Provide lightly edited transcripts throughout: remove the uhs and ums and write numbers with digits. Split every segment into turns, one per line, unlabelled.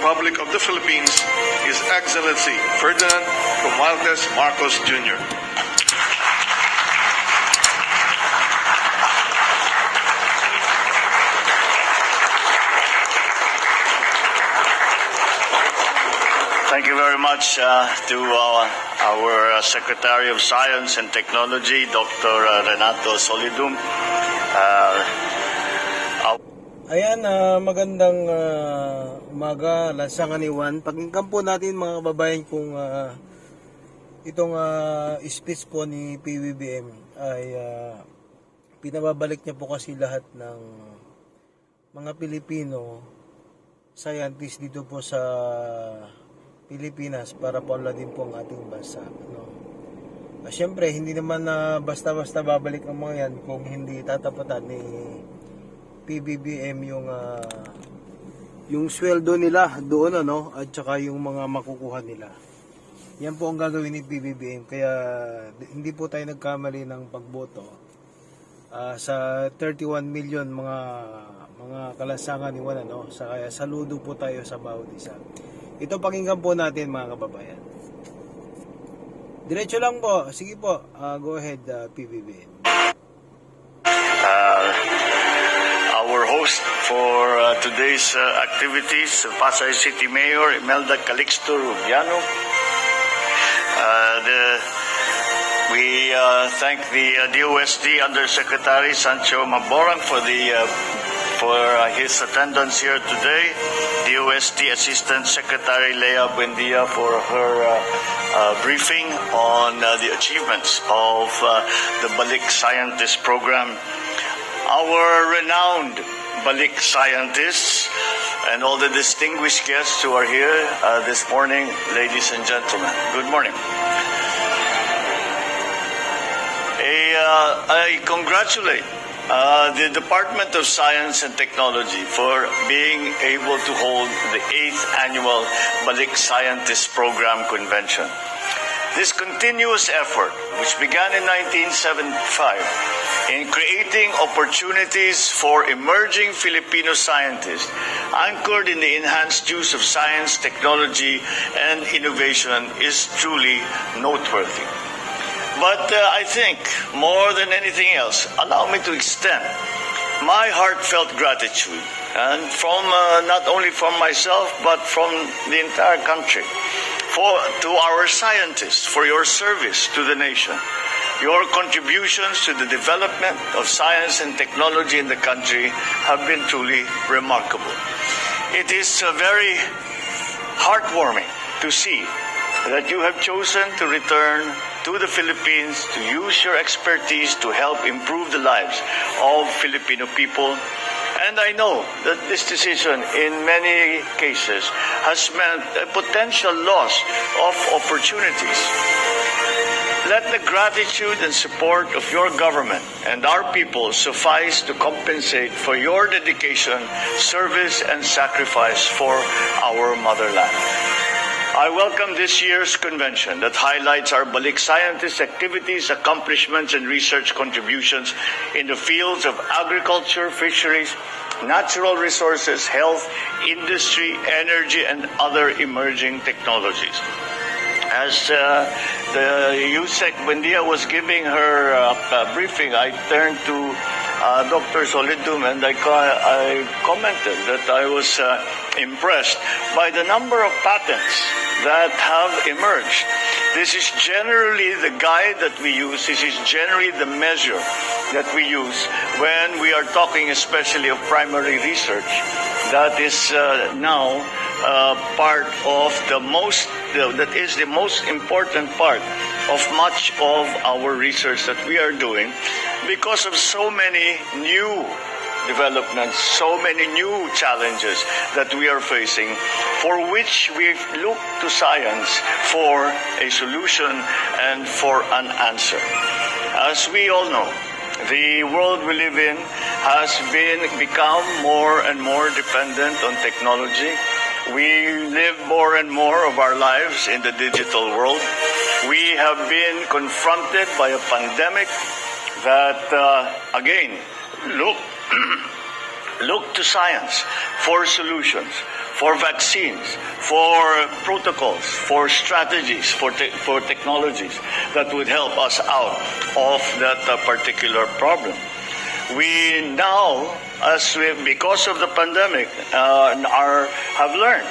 Republic of the Philippines, His Excellency Ferdinand Romualdez Marcos Jr.
Thank you very much to our Secretary of Science and Technology, Dr. Renato Solidum.
Ayan, magandang umaga, lansangan ni Juan. Pakinggan po natin mga kababayan kung itong speech po ni PBBM ay pinababalik niya po kasi lahat ng mga Pilipino scientists dito po sa Pilipinas para paunladin po ang ating bansa. Siyempre, hindi naman basta-basta babalik ang mga yan kung hindi tatapatan ni PBBM yung sweldo nila doon at saka yung mga makukuha nila. Yan po ang gagawin ni PBBM, kaya hindi po tayo nagkamali ng pagboto sa 31 million mga kalansangan ni Juan, kaya saludo po tayo sa bawat isa. Ito pakinggan po natin mga kababayan. Diretso lang po. Sige po. Go ahead, PBBM.
Our host for today's activities, Pasay City Mayor Imelda Calixto Rubiano. We thank the DOST Undersecretary Sancho Maborang for his attendance here today. DOST Assistant Secretary Lea Buendia for her briefing on the achievements of the Balik Scientist Program. Our renowned Balik scientists and all the distinguished guests who are here this morning, ladies and gentlemen. Good morning. I congratulate the Department of Science and Technology for being able to hold the 8th annual Balik Scientist Program Convention. This continuous effort, which began in 1975, in creating opportunities for emerging Filipino scientists, anchored in the enhanced use of science, technology, and innovation, is truly noteworthy. But I think, more than anything else, allow me to extend my heartfelt gratitude, and from not only from myself, but from the entire country, to our scientists for your service to the nation. Your contributions to the development of science and technology in the country have been truly remarkable. It is very heartwarming to see that you have chosen to return to the Philippines to use your expertise to help improve the lives of Filipino people. And I know that this decision in many cases has meant a potential loss of opportunities. Let the gratitude and support of your government and our people suffice to compensate for your dedication, service, and sacrifice for our motherland. I welcome this year's convention that highlights our Balik scientists' activities, accomplishments, and research contributions in the fields of agriculture, fisheries, natural resources, health, industry, energy, and other emerging technologies. As the USEC Buendia was giving her briefing, I turned to Dr. Solidum and I commented that I was impressed by the number of patents that have emerged. This is generally the guide that we use. This is generally the measure that we use when we are talking especially of primary research. That is now part of that is the most important part of much of our research that we are doing, because of so many new developments, so many new challenges that we are facing, for which we look to science for a solution and for an answer. As we all know, the world we live in has become more and more dependent on technology. We live more and more of our lives in the digital world. We have been confronted by a pandemic that, again, look to science for solutions, for vaccines, for protocols, for strategies, for technologies that would help us out of that particular problem. We now, because of the pandemic, have learned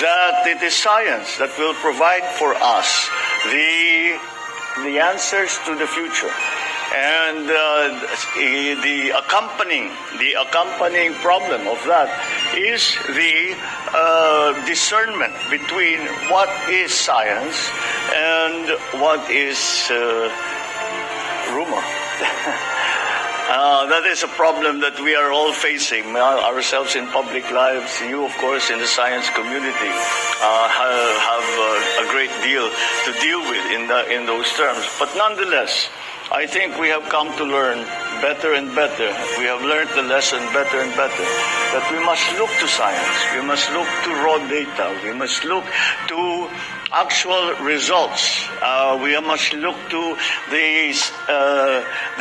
that it is science that will provide for us the answers to the future. And the accompanying problem of that is the discernment between what is science and what is rumor. That is a problem that we are all facing, ourselves in public lives. You, of course, in the science community, have a great deal to deal with in those terms. But nonetheless, I think we have come to learn better and better. We have learned the lesson better and better, that we must look to science. We must look to raw data. We must look to actual results. We must look to the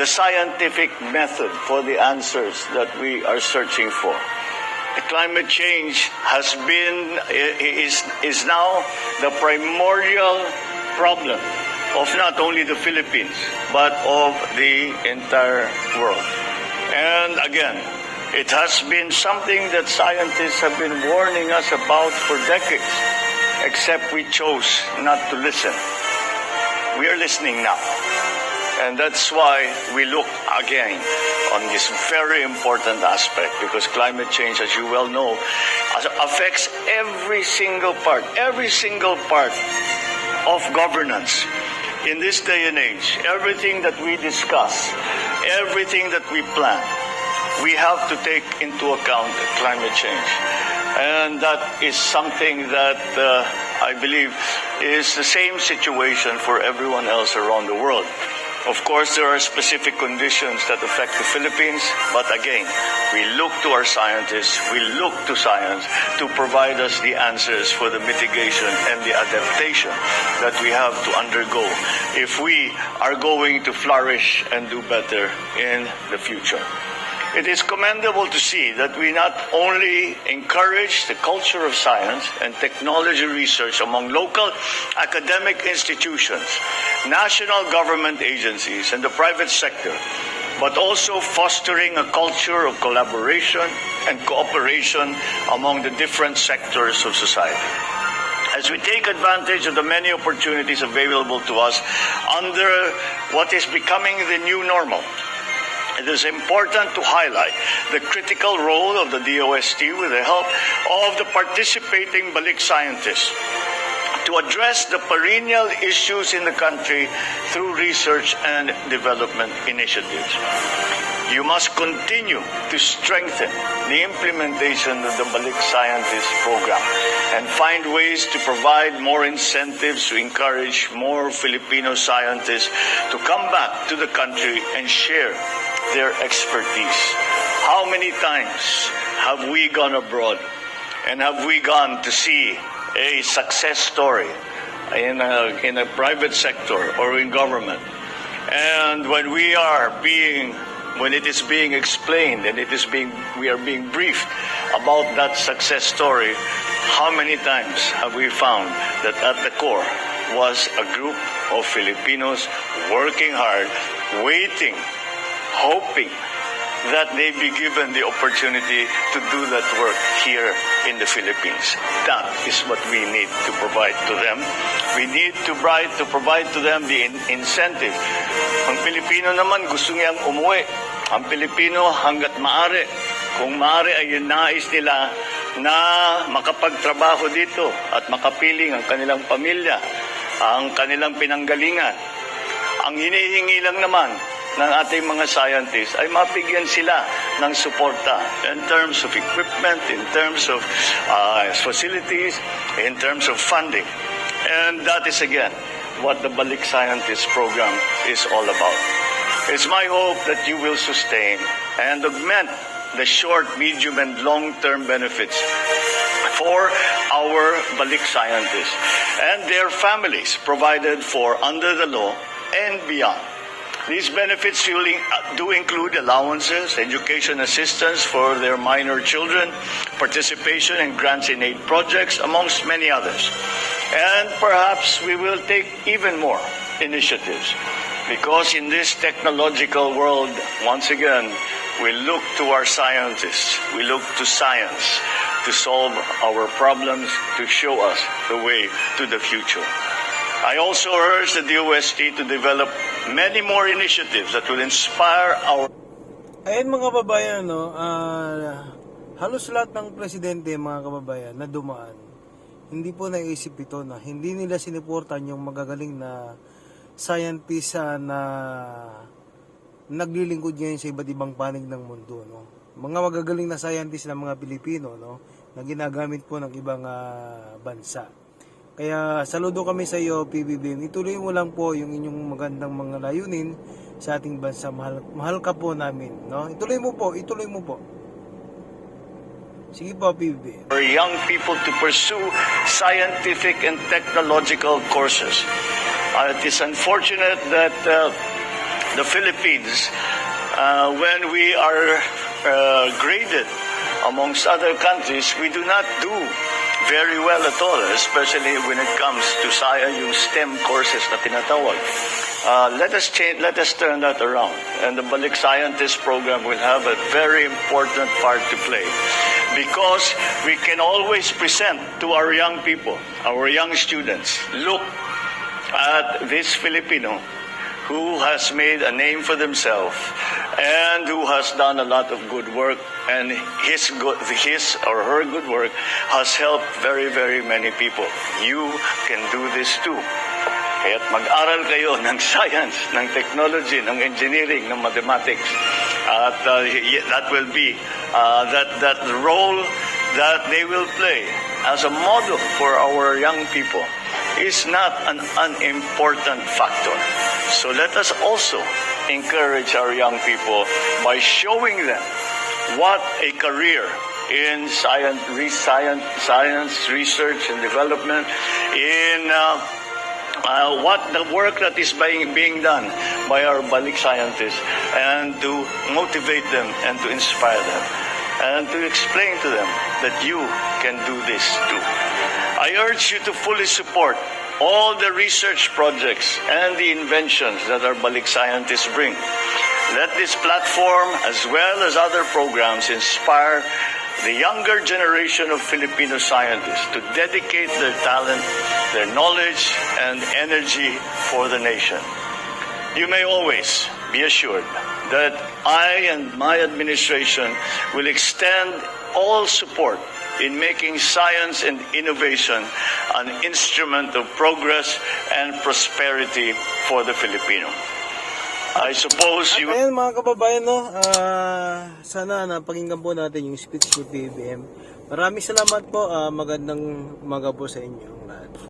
scientific method for the answers that we are searching for. The climate change is now the primordial problem of not only the Philippines, but of the entire world. And again, it has been something that scientists have been warning us about for decades, except we chose not to listen. We are listening now. And that's why we look again on this very important aspect, because climate change, as you well know, affects every single part of governance. In this day and age, everything that we discuss, everything that we plan, we have to take into account climate change. And that is something that I believe is the same situation for everyone else around the world. Of course, there are specific conditions that affect the Philippines, but again, we look to our scientists, we look to science to provide us the answers for the mitigation and the adaptation that we have to undergo if we are going to flourish and do better in the future. It is commendable to see that we not only encourage the culture of science and technology research among local academic institutions, national government agencies, and the private sector, but also fostering a culture of collaboration and cooperation among the different sectors of society. As we take advantage of the many opportunities available to us under what is becoming the new normal, it is important to highlight the critical role of the DOST with the help of the participating balik scientists to address the perennial issues in the country through research and development initiatives. You must continue to strengthen the implementation of the Balik Scientist Program and find ways to provide more incentives to encourage more Filipino scientists to come back to the country and share their expertise. How many times have we gone abroad and have we gone to see a success story in a private sector or in government, and when it is being explained and we are being briefed about that success story, how many times have we found that at the core was a group of Filipinos working hard, waiting, hoping that they be given the opportunity to do that work here in the Philippines. That is what we need to provide to them. We need to provide to them the incentive. Ang Pilipino naman gusto niyang umuwi. Ang Pilipino hanggat maaari, kung maaari ay nais nila na makapagtrabaho dito at makapiling ang kanilang pamilya, ang kanilang pinanggalingan. Ang hinihingi lang naman ng ating mga scientists ay mabigyan sila ng suporta in terms of equipment, in terms of facilities, in terms of funding. And that is again what the Balik Scientist Program is all about. It's my hope that you will sustain and augment the short, medium, and long-term benefits for our Balik scientists and their families provided for under the law and beyond. These benefits do include allowances, education assistance for their minor children, participation in grants in aid projects, amongst many others. And perhaps we will take even more initiatives, because in this technological world, once again, we look to our scientists, we look to science to solve our problems, to show us the way to the future. I also urge the DOST to develop many more initiatives that will inspire our...
Ayan mga kababayan, no, halos lahat ng presidente, mga kababayan, na dumaan, hindi po naisip ito na hindi nila siniportan yung magagaling na scientist na naglilingkod ngayon sa iba't ibang panig ng mundo, no. Mga magagaling na scientist ng mga Pilipino, no, na ginagamit po ng ibang bansa. Kaya saludo kami sa iyo, PBBM. Ituloy mo lang po yung inyong magandang mga layunin sa ating bansa. Mahal ka po namin, no? Ituloy mo po. Sige po, PBBM.
For young people to pursue scientific and technological courses. It is unfortunate that the Philippines, when we are graded amongst other countries, we do not do very well at all, especially when it comes to yung STEM courses na tinatawag. Let us turn that around, and the Balik Scientist program will have a very important part to play, because we can always present to our young people, our young students, look at this Filipino who has made a name for themselves and who has done a lot of good work, and his or her good work has helped very, very many people. You can do this too. Kaya't mag-aral kayo ng science, ng technology, ng engineering, ng mathematics. At that will be that role that they will play as a model for our young people is not an unimportant factor. So let us also encourage our young people by showing them what a career in science, research and development, in what the work that is being done by our Balik scientists, and to motivate them and to inspire them and to explain to them that you can do this too. I urge you to fully support all the research projects and the inventions that our Balik scientists bring. Let this platform, as well as other programs, inspire the younger generation of Filipino scientists to dedicate their talent, their knowledge, and energy for the nation. You may always be assured that I and my administration will extend all support in making science and innovation an instrument of progress and prosperity for the Filipino. I suppose you...
Ayan mga kababayan, no, sana napakinggan po natin yung speech ni PBBM. Maraming salamat po, magandang umaga po sa inyo lahat.